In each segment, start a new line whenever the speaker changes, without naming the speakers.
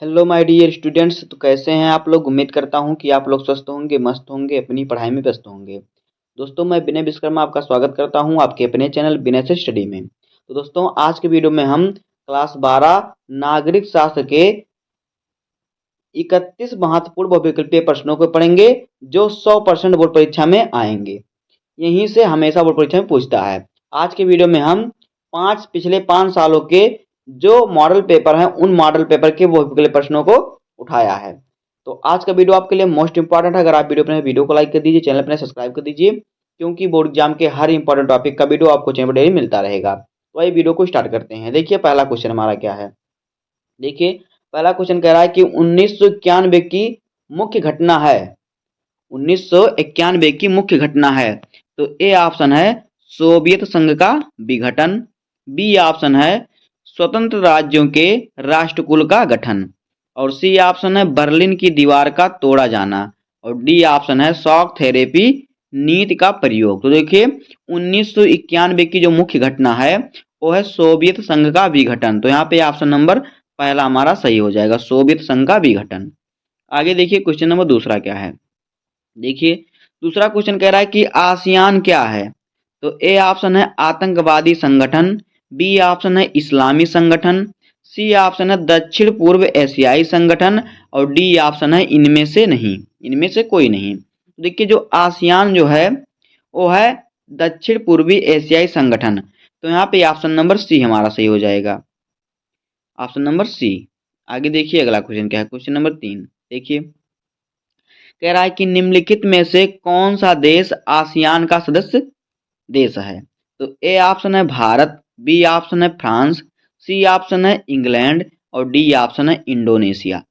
Hello my dear students. तो कैसे हैं आप लोग। उम्मीद करता हूं कि आप लोग स्वस्थ होंगे, मस्त होंगे, अपनी पढ़ाई में व्यस्त होंगे। दोस्तों, मैं विनय विश्वकर्मा आपका स्वागत करता हूं आपके अपने चैनल विनय से स्टडी में। तो दोस्तों, आज के वीडियो में हम क्लास 12 नागरिक शास्त्र के 31 महत्वपूर्ण बहुविकल्पीय प्रश्नों को पढ़ेंगे जो 100% बोर्ड परीक्षा में आएंगे। यहीं से हमेशा बोर्ड परीक्षा में पूछता है। आज के वीडियो में हम पिछले 5 सालों के जो मॉडल पेपर हैं उन मॉडल पेपर के बहुविकल्पीय प्रश्नों को उठाया है। तो आज का वीडियो आपके लिए मोस्ट इंपॉर्टेंट है। अगर आप वीडियो को लाइक कर दीजिए, चैनल पर सब्सक्राइब कर दीजिए, क्योंकि बोर्ड एग्जाम के हर इंपॉर्टेंट टॉपिक का वीडियो आपको चैनल पर डेली मिलता रहेगा। तो ये वीडियो को स्टार्ट करते हैं। देखिए पहला क्वेश्चन हमारा क्या है। देखिए पहला क्वेश्चन कह रहा है कि 1991 की मुख्य घटना है। 1991 की मुख्य घटना है। तो ए ऑप्शन है सोवियत संघ का विघटन, बी ऑप्शन है स्वतंत्र राज्यों के राष्ट्रकुल का गठन, और सी ऑप्शन है बर्लिन की दीवार का तोड़ा जाना, और डी ऑप्शन है शॉक थेरेपी नीति का प्रयोग। तो देखिए 1991 की जो मुख्य घटना है वो है सोवियत संघ का विघटन। तो यहाँ पे ऑप्शन नंबर पहला हमारा सही हो जाएगा, सोवियत संघ का विघटन। आगे देखिए क्वेश्चन नंबर दूसरा क्या है। देखिए दूसरा क्वेश्चन कह रहा है कि आसियान क्या है। तो ए ऑप्शन है आतंकवादी संगठन, बी ऑप्शन है इस्लामी संगठन, सी ऑप्शन है दक्षिण पूर्व एशियाई संगठन, और डी ऑप्शन है इनमें से नहीं, इनमें से कोई नहीं। तो देखिए जो आसियान जो है वो है दक्षिण पूर्वी एशियाई संगठन। तो यहाँ पे ऑप्शन नंबर सी हमारा सही हो जाएगा, ऑप्शन नंबर सी। आगे देखिए अगला क्वेश्चन क्या है, क्वेश्चन नंबर 3। देखिए कह रहा है कि निम्नलिखित में से कौन सा देश आसियान का सदस्य देश है। तो ए ऑप्शन है भारत, बी ऑप्शन है फ्रांस, सी ऑप्शन है इंग्लैंड, और डी ऑप्शन है इंडोनेशिया।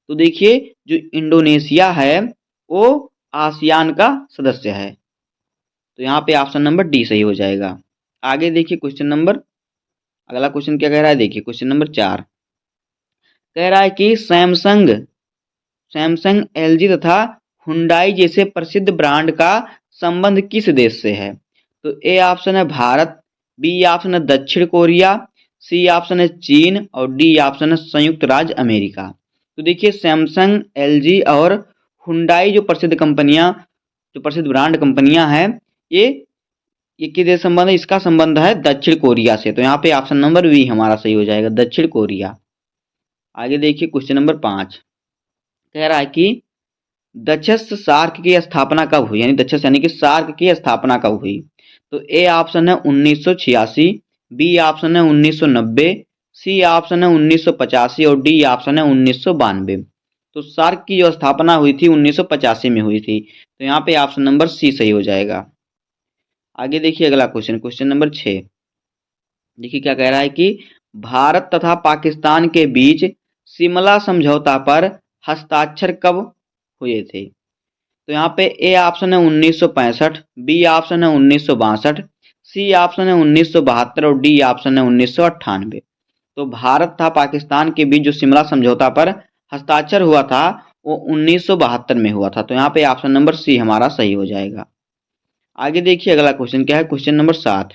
तो देखिए जो इंडोनेशिया है वो आसियान का सदस्य है। तो यहाँ पे ऑप्शन नंबर डी सही हो जाएगा। आगे देखिए क्वेश्चन नंबर, अगला क्वेश्चन क्या कह रहा है। देखिए क्वेश्चन नंबर 4 कह रहा है कि सैमसंग सैमसंग एलजी तथा हुंडई जैसे प्रसिद्ध ब्रांड का संबंध किस देश से है। तो ए ऑप्शन है भारत, बी ऑप्शन है दक्षिण कोरिया, सी ऑप्शन है चीन, और डी ऑप्शन है संयुक्त राज्य अमेरिका। तो देखिए सैमसंग एलजी और हुंडई जो प्रसिद्ध कंपनियां, जो प्रसिद्ध ब्रांड कंपनियां हैं, ये किस देश संबंध है। इसका संबंध है दक्षिण कोरिया से। तो यहाँ पे ऑप्शन नंबर बी हमारा सही हो जाएगा, दक्षिण कोरिया। आगे देखिए क्वेश्चन नंबर 5 कह रहा है कि डचस सार्क की स्थापना कब हुई, यानी डचस यानी कि सार्क की स्थापना कब हुई। तो ए ऑप्शन है 1986, बी ऑप्शन है 1990, सी ऑप्शन है 1985, और डी ऑप्शन है 1992। तो सार्क की जो स्थापना हुई थी 1985 में हुई थी। तो यहाँ पे ऑप्शन नंबर सी सही हो जाएगा। आगे देखिए अगला क्वेश्चन, क्वेश्चन नंबर 6। देखिए क्या कह रहा है कि भारत तथा पाकिस्तान के बीच शिमला समझौता पर हस्ताक्षर कब हुए थे। तो यहाँ पे ए ऑप्शन है 1965, बी ऑप्शन है 1962, सी ऑप्शन है 1972, और डी ऑप्शन है 1998। तो भारत तथा पाकिस्तान के बीच जो शिमला समझौता पर हस्ताक्षर हुआ था वो 1972 में हुआ था। तो यहाँ पे ऑप्शन नंबर सी हमारा सही हो जाएगा। आगे देखिए अगला क्वेश्चन क्या है, क्वेश्चन नंबर 7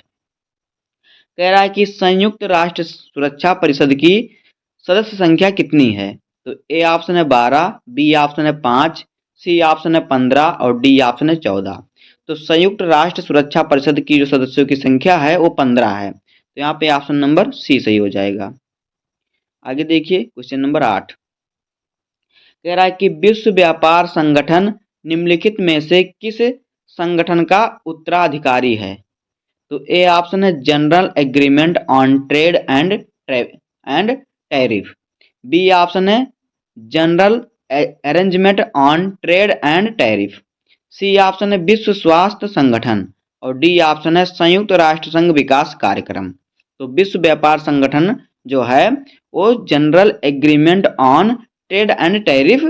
कह रहा है कि संयुक्त राष्ट्र सुरक्षा परिषद की सदस्य संख्या कितनी है। तो ए ऑप्शन है 12, बी ऑप्शन है 5, सी ऑप्शन है 15, और डी ऑप्शन है 14। तो संयुक्त राष्ट्र सुरक्षा परिषद की जो सदस्यों की संख्या है वो 15 है। तो यहाँ पे ऑप्शन नंबर सी सही हो जाएगा। आगे देखिए क्वेश्चन नंबर 8 कह रहा है कि विश्व व्यापार संगठन निम्नलिखिट में से किस संगठन का उत्तराधिकारी है। तो ए ऑप्शन है general agreement on trade and tariff, B option है general arrangement on trade and tariff, C option है विश्व स्वास्थ्य संगठन, और डी ऑप्शन है संयुक्त राष्ट्र संघ विकास कार्यक्रम। तो विश्व व्यापार संगठन जो है वो general agreement on trade and tariff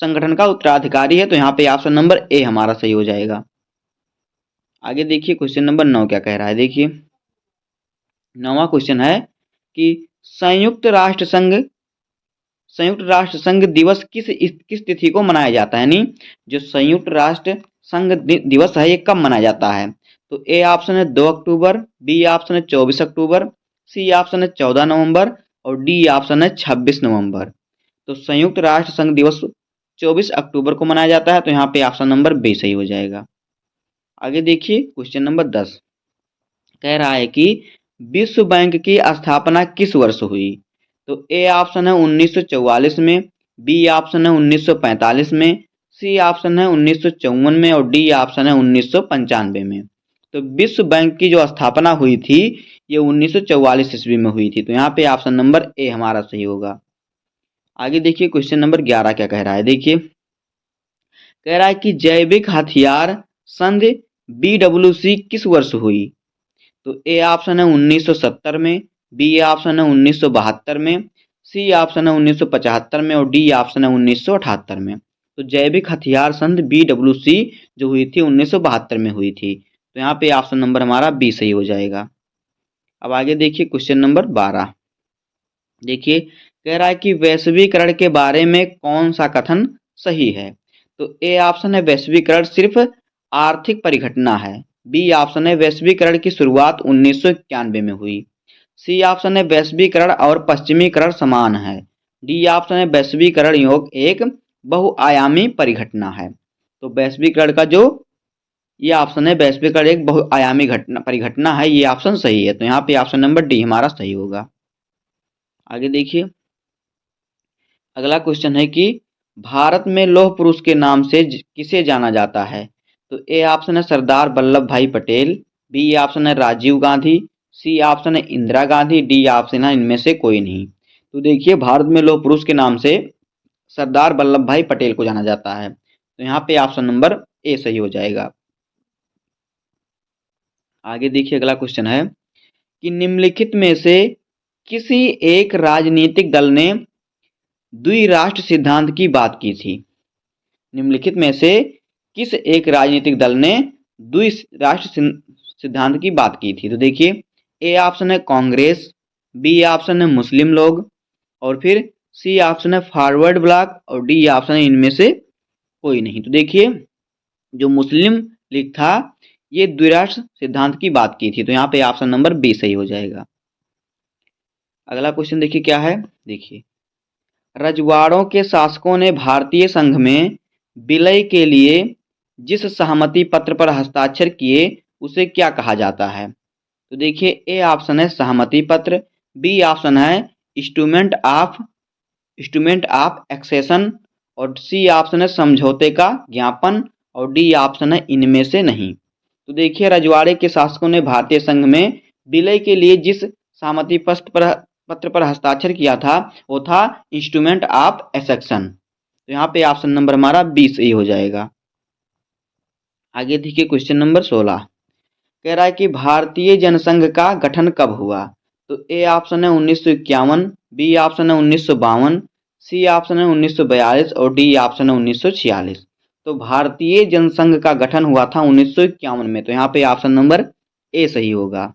संगठन का उत्तराधिकारी है। तो यहाँ पे ऑप्शन नंबर ए हमारा सही हो जाएगा। आगे देखिए क्वेश्चन नंबर 9 क्या कह रहा है। देखिए 9वां क्वेश्चन है कि संयुक्त राष्ट्र संघ दिवस किस तिथि को मनाया जाता है, यानी जो संयुक्त राष्ट्र संघ दिवस है ये कब मनाया जाता है। तो ए ऑप्शन है 2 अक्टूबर, बी ऑप्शन है 24 अक्टूबर, सी ऑप्शन है 14 नवंबर, और डी ऑप्शन है 26 नवंबर। तो संयुक्त राष्ट्र संघ दिवस 24 अक्टूबर को मनाया जाता है। तो यहाँ पे ऑप्शन नंबर बी सही हो जाएगा। आगे देखिए क्वेश्चन नंबर 10 कह रहा है कि विश्व बैंक की स्थापना किस वर्ष हुई? तो ए ऑप्शन है 1944 में, बी ऑप्शन है 1945 में, सी ऑप्शन है 1954 में और डी ऑप्शन है 1995 में। तो विश्व बैंक की जो स्थापना हुई थी ये 1944 ईस्वी में हुई थी। तो यहाँ पे ऑप्शन नंबर ए हमारा सही होगा। आगे देखिए क्वेश्चन नंबर 11 क्या कह रहा है, देखिए कह रहा है कि जैविक हथियार संधि BWC किस वर्ष हुई? तो ए ऑप्शन है 1970 में, बी ऑप्शन है 1972 में, सी ऑप्शन है 1975 में और डी ऑप्शन है 1978 में। तो जैविक हथियार संधि BWC जो हुई थी 1972 में हुई थी। तो यहाँ पे ऑप्शन नंबर हमारा बी सही हो जाएगा। अब आगे देखिए क्वेश्चन नंबर 12 देखिए कह रहा है कि वैश्वीकरण के बारे में कौन सा कथन सही है? तो ए ऑप्शन है वैश्वीकरण सिर्फ आर्थिक परिघटना है, बी ऑप्शन है वैश्वीकरण की शुरुआत 1991 में हुई, सी ऑप्शन है वैश्वीकरण और पश्चिमीकरण समान है, डी ऑप्शन है वैश्वीकरण योग एक बहुआयामी परिघटना है। तो वैश्वीकरण का जो ये ऑप्शन है वैश्वीकरण एक बहुआयामी परिघटना है, ये ऑप्शन सही है। तो यहाँ पे ऑप्शन नंबर डी हमारा सही होगा। आगे देखिए अगला क्वेश्चन है कि भारत में लौह पुरुष के नाम से किसे जाना जाता है? तो ए ऑप्शन है सरदार वल्लभ भाई पटेल, बी ऑप्शन है राजीव गांधी, सी ऑप्शन है इंदिरा गांधी, डी ऑप्शन है इनमें से कोई नहीं। तो देखिए भारत में लौह पुरुष के नाम से सरदार वल्लभ भाई पटेल को जाना जाता है। तो यहाँ पे ऑप्शन नंबर ए सही हो जाएगा। आगे देखिए अगला क्वेश्चन है कि निम्नलिखित में से किसी एक राजनीतिक दल ने द्विराष्ट्र सिद्धांत की बात की थी? निम्नलिखित में से किस एक राजनीतिक दल ने द्विराष्ट्र सिद्धांत की बात की थी? तो देखिए ए ऑप्शन है कांग्रेस, बी ऑप्शन है मुस्लिम लोग और फिर सी ऑप्शन है फॉरवर्ड ब्लॉक और डी ऑप्शन है इनमें से कोई नहीं। तो देखिए जो मुस्लिम लीग था ये द्विराष्ट्र सिद्धांत की बात की थी। तो यहाँ पे ऑप्शन नंबर बी सही हो जाएगा। अगला क्वेश्चन देखिए क्या है, देखिए रजवाड़ों के शासकों ने भारतीय संघ में विलय के लिए जिस सहमति पत्र पर हस्ताक्षर किए उसे क्या कहा जाता है? तो देखिए ए ऑप्शन है सहमति पत्र, बी ऑप्शन है इंस्ट्रूमेंट ऑफ एक्सेशन और सी ऑप्शन है समझौते का ज्ञापन और डी ऑप्शन है इनमें से नहीं। तो देखिए रजवाड़े के शासकों ने भारतीय संघ में विलय के लिए जिस सहमति पत्र पर हस्ताक्षर किया था वो था इंस्ट्रूमेंट ऑफ एक्सेशन। तो यहाँ पे ऑप्शन नंबर हमारा बी सही हो जाएगा। आगे देखिए क्वेश्चन नंबर 16 कह रहा है कि भारतीय जनसंघ का गठन कब हुआ? तो ए ऑप्शन है 1951, बी ऑप्शन है 1952, सी ऑप्शन है 1942 और डी ऑप्शन है 1946। तो भारतीय जनसंघ का गठन हुआ था 1951 में। तो यहाँ पे ऑप्शन नंबर ए सही होगा।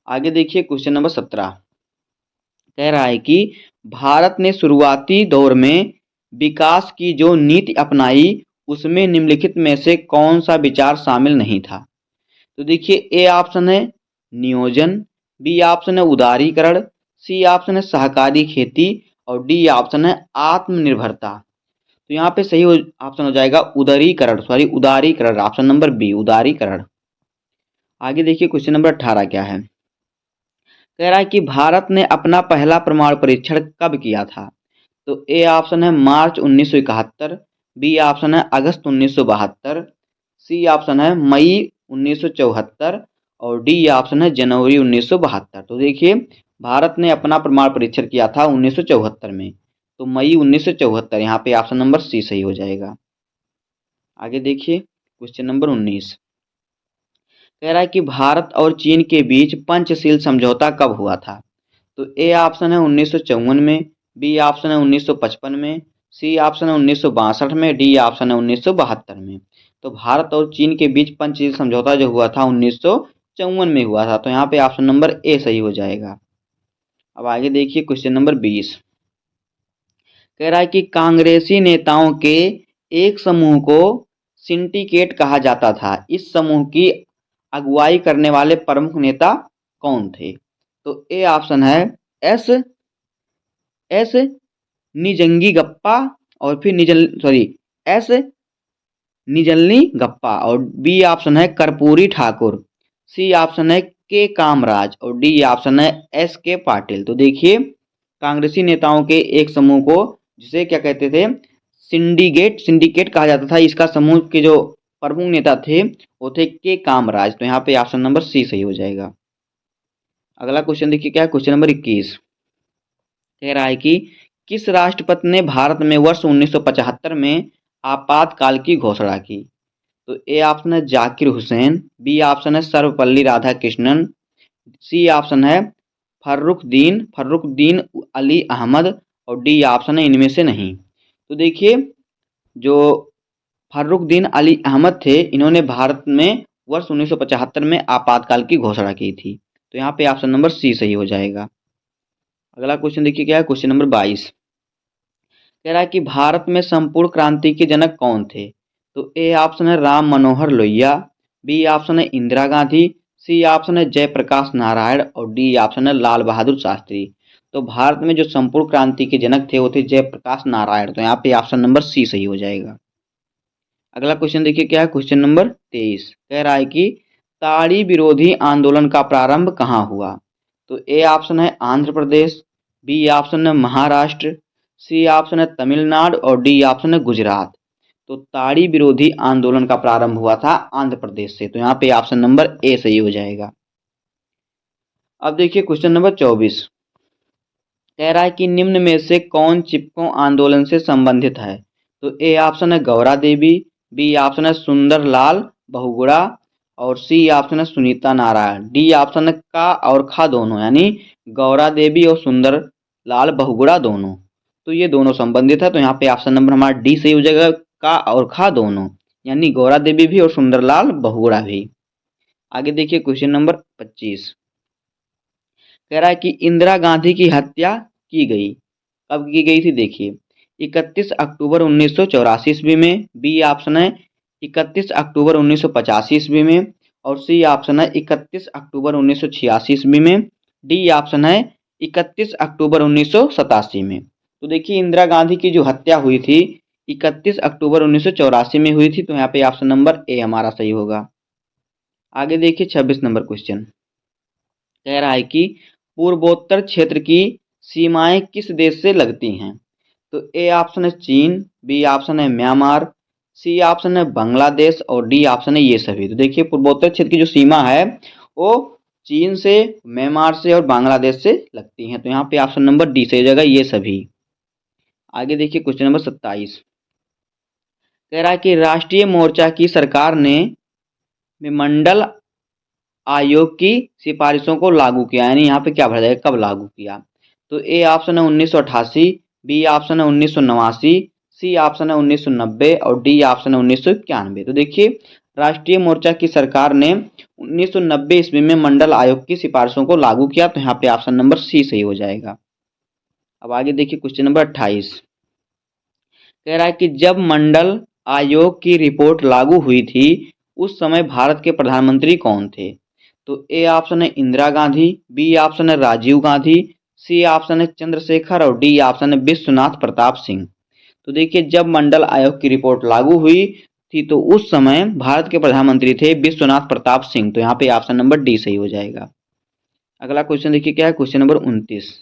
आगे देखिए क्वेश्चन नंबर 17 कह रहा है कि भारत ने शुरुआती दौर में विकास की जो नीति अपनाई उसमें निम्नलिखित में से कौन सा विचार शामिल नहीं था? तो देखिए ए ऑप्शन है नियोजन, बी ऑप्शन है उदारीकरण, सी ऑप्शन है सहकारी खेती और डी ऑप्शन है आत्मनिर्भरता। तो यहाँ पे सही ऑप्शन हो जाएगा उदारीकरण, ऑप्शन नंबर बी उदारीकरण। आगे देखिए क्वेश्चन नंबर 18 क्या है, कह रहा है कि भारत ने अपना पहला परमाणु परीक्षण कब किया था? तो ए ऑप्शन है मार्च 1971, बी ऑप्शन है अगस्त 1972, सी ऑप्शन है मई 1974 और डी ऑप्शन है जनवरी 1972। तो देखिए भारत ने अपना परमाणु परीक्षण किया था 1974 में। तो मई 1974 यहाँ पे ऑप्शन नंबर सी सही हो जाएगा। आगे देखिए क्वेश्चन नंबर 19 कह रहा है कि भारत और चीन के बीच पंचशील समझौता कब हुआ था? तो ए ऑप्शन है 1954 में, बी ऑप्शन है 1955 में, सी ऑप्शन है 1962 में, डी ऑप्शन है 1972 में। तो भारत और चीन के बीच पंचशील समझौता जो हुआ था 1954 में हुआ था। तो यहाँ पे ऑप्शन नंबर ए सही हो जाएगा। अब आगे देखिए क्वेश्चन नंबर 20 कह रहा है कि कांग्रेसी नेताओं के एक समूह को सिंडिकेट कहा जाता था। इस समूह की अगुवाई करने वाले प्रमुख नेता कौन थे? तो ए ऑप्शन है एस निजंगी गप्पा और फिर एस निजल्नी गप्पा और बी ऑप्शन है कर्पूरी ठाकुर, सी ऑप्शन है के कामराज और डी ऑप्शन है एस के पाटिल। तो देखिए कांग्रेसी नेताओं के एक समूह को जिसे क्या कहते थे सिंडिकेट कहा जाता था। इसका समूह के जो प्रमुख नेता थे वो थे के कामराज। तो यहाँ पे ऑप्शन नंबर सी सही हो जाएगा। अगला क्वेश्चन देखिए क्या है, क्वेश्चन नंबर 21 कह रहा है कि किस राष्ट्रपति ने भारत में वर्ष 1975 में आपातकाल की घोषणा की। तो ए ऑप्शन है जाकिर हुसैन, बी ऑप्शन है सर्वपल्ली राधाकृष्णन, सी ऑप्शन है फर्रुखदीन अली अहमद और डी ऑप्शन है इनमें से नहीं। तो देखिए जो फर्रुखदीन अली अहमद थे इन्होंने भारत में वर्ष 1975 में आपातकाल की घोषणा की थी। तो यहाँ पे ऑप्शन नंबर सी सही हो जाएगा। अगला क्वेश्चन देखिए क्या है, क्वेश्चन नंबर 22 कह रहा है कि भारत में संपूर्ण क्रांति के जनक कौन थे। तो ए ऑप्शन है राम मनोहर लोहिया, बी ऑप्शन है इंदिरा गांधी, सी ऑप्शन है जयप्रकाश नारायण और डी ऑप्शन है लाल बहादुर शास्त्री। तो भारत में जो संपूर्ण क्रांति के जनक थे वो थे जयप्रकाश नारायण। तो यहाँ पे ऑप्शन नंबर सी सही हो जाएगा। अगला क्वेश्चन देखिए क्या है, क्वेश्चन नंबर 23 कह रहा है कि ताड़ी विरोधी आंदोलन का प्रारंभ कहाँ हुआ। तो ए ऑप्शन है आंध्र प्रदेश, बी ऑप्शन है महाराष्ट्र, सी ऑप्शन है तमिलनाडु और डी ऑप्शन है गुजरात। तो ताड़ी विरोधी आंदोलन का प्रारंभ हुआ था आंध्र प्रदेश से। तो यहाँ पे ऑप्शन नंबर ए सही हो जाएगा। अब देखिए क्वेश्चन नंबर 24 कह रहा है कि निम्न में से कौन चिपको आंदोलन से संबंधित है। तो ए ऑप्शन है गौरा देवी, बी ऑप्शन है सुंदर लाल बहुगुणा और सी ऑप्शन है सुनीता नारायण, डी ऑप्शन है का और खा दोनों यानी गौरा देवी और सुंदर लाल बहुगुणा दोनों। तो ये दोनों संबंधित है। तो यहाँ पे ऑप्शन नंबर हमारा डी सही हो जाएगा, का और खा दोनों यानी गौरा देवी भी और सुंदरलाल बहुगुणा भी। आगे देखिए क्वेश्चन नंबर 25 कह रहा है कि इंदिरा गांधी की हत्या की गई कब की गई थी। देखिए 31 अक्टूबर 1984 ईस्वी में, बी ऑप्शन है 31 अक्टूबर 1985 ईस्वी में और सी ऑप्शन है 31 अक्टूबर 1986 ईस्वी में, डी ऑप्शन है 31 अक्टूबर 1987 में। तो देखिए इंदिरा गांधी की जो हत्या हुई थी 31 अक्टूबर 1984 में हुई थी। तो यहाँ पे ऑप्शन नंबर ए हमारा सही होगा। आगे देखिए 26 नंबर क्वेश्चन कह रहा है कि पूर्वोत्तर क्षेत्र की सीमाएं किस देश से लगती हैं। तो ए ऑप्शन है चीन, बी ऑप्शन है म्यांमार, सी ऑप्शन है बांग्लादेश और डी ऑप्शन है ये सभी। तो देखिए पूर्वोत्तर क्षेत्र की जो सीमा है वो चीन से, म्यांमार से और बांग्लादेश से लगती हैं। तो यहाँ पे ऑप्शन नंबर डी सही हो जाएगा, ये सभी। आगे देखिए क्वेश्चन नंबर 27 कह रहा है कि राष्ट्रीय मोर्चा की सरकार ने मंडल आयोग की सिफारिशों को लागू किया यानी यहाँ पे क्या भरा जाएगा, कब लागू किया। तो ए ऑप्शन है 1988, बी ऑप्शन है 1989, सी ऑप्शन है 1990 और डी ऑप्शन है 1991। तो देखिए राष्ट्रीय मोर्चा की सरकार ने 1990 ईस्वी में मंडल आयोग की सिफारिशों को लागू किया। तो यहाँ पे ऑप्शन नंबर सी सही हो जाएगा। अब आगे देखिए क्वेश्चन नंबर 28 कह रहा है कि जब मंडल आयोग की रिपोर्ट लागू हुई थी उस समय भारत के प्रधानमंत्री कौन थे। तो ए ऑप्शन है इंदिरा गांधी, बी ऑप्शन है राजीव गांधी, सी ऑप्शन है चंद्रशेखर और डी ऑप्शन है विश्वनाथ प्रताप सिंह। तो देखिए जब मंडल आयोग की रिपोर्ट लागू हुई थी तो उस समय भारत के प्रधानमंत्री थे विश्वनाथ प्रताप सिंह। तो यहाँ पे ऑप्शन नंबर डी सही हो जाएगा। अगला क्वेश्चन देखिए क्या है, क्वेश्चन नंबर 29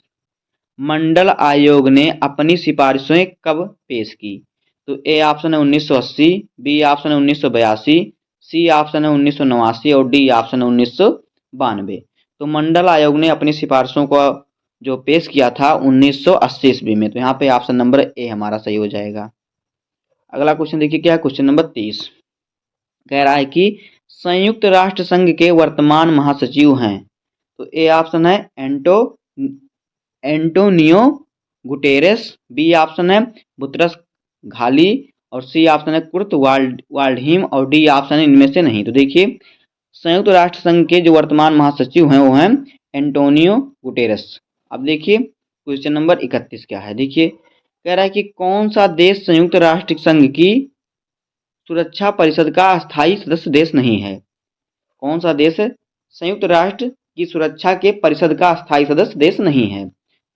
मंडल आयोग ने अपनी सिफारिशें कब पेश की। तो ए ऑप्शन है 1980, बी ऑप्शन है 1982, सी ऑप्शन है 1989 और डी ऑप्शन है 1992। तो मंडल आयोग ने अपनी सिफारिशों को जो पेश किया था 1980 ईस्वी में। तो यहाँ पे ऑप्शन नंबर ए हमारा सही हो जाएगा। अगला क्वेश्चन देखिए क्या है, क्वेश्चन नंबर 30 कह रहा है कि संयुक्त राष्ट्र संघ के वर्तमान महासचिव हैं। तो ए ऑप्शन है एंटोनियो गुटेरेस, बी ऑप्शन है बुतरस घाली और सी ऑप्शन है कुर्त वाल्डहीम और डी ऑप्शन है इनमें से नहीं। तो देखिए संयुक्त राष्ट्र संघ के जो वर्तमान महासचिव हैं वो हैं एंटोनियो गुटेरेस। अब देखिए क्वेश्चन नंबर 31 क्या है। देखिए कह रहा है कि कौन सा देश संयुक्त राष्ट्र संघ की सुरक्षा परिषद का अस्थायी सदस्य देश नहीं है। कौन सा देश संयुक्त राष्ट्र की सुरक्षा के परिषद का अस्थायी सदस्य देश नहीं है।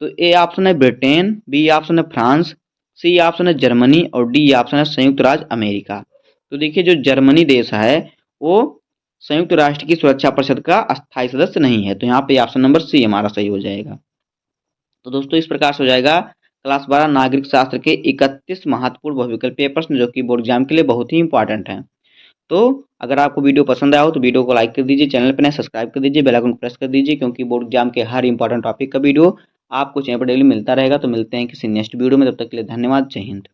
तो ए ऑप्शन है ब्रिटेन, बी ऑप्शन है फ्रांस, सी ऑप्शन है जर्मनी और डी ऑप्शन है संयुक्त राज्य अमेरिका। तो देखिए जो जर्मनी देश है वो संयुक्त राष्ट्र की सुरक्षा परिषद का अस्थायी सदस्य नहीं है, तो यहाँ पे ऑप्शन नंबर सी हमारा सही हो जाएगा। तो दोस्तों इस प्रकार से हो जाएगा क्लास 12 नागरिक शास्त्र के 31 महत्वपूर्ण बहुविकल्पीय प्रश्न जो कि बोर्ड एग्जाम के लिए बहुत ही इंपॉर्टेंट हैं। तो अगर आपको वीडियो पसंद आया हो तो वीडियो को लाइक कर दीजिए, चैनल पर नए सब्सक्राइब कर दीजिए, बेल आइकन को प्रेस कर दीजिए, क्योंकि बोर्ड एग्जाम के हर इंपॉर्टेंट टॉपिक का वीडियो आपको चैनल पर डेली मिलता रहेगा। तो मिलते हैं किसी नेक्स्ट वीडियो में, तब तक के लिए धन्यवाद, जय हिंद।